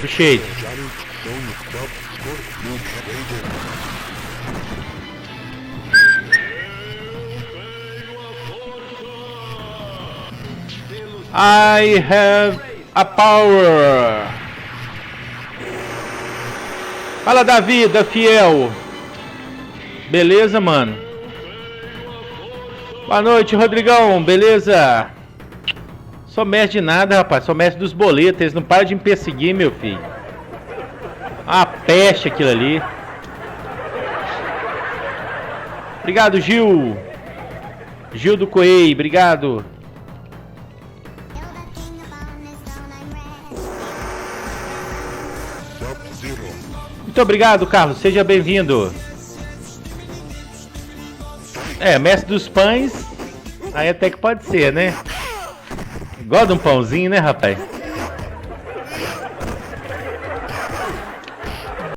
Appreciate. I have a power. Fala, Davi, da Fiel. Beleza, mano? Boa noite, Rodrigão. Beleza? Sou mestre de nada, rapaz. Sou mestre dos boletos. Eles não param de me perseguir, meu filho. Uma peste aquilo ali. Obrigado, Gil. Gil do Coei, obrigado. Muito obrigado, Carlos. Seja bem-vindo. Mestre dos pães. Aí até que pode ser, né? Gosta de um pãozinho, né, rapaz?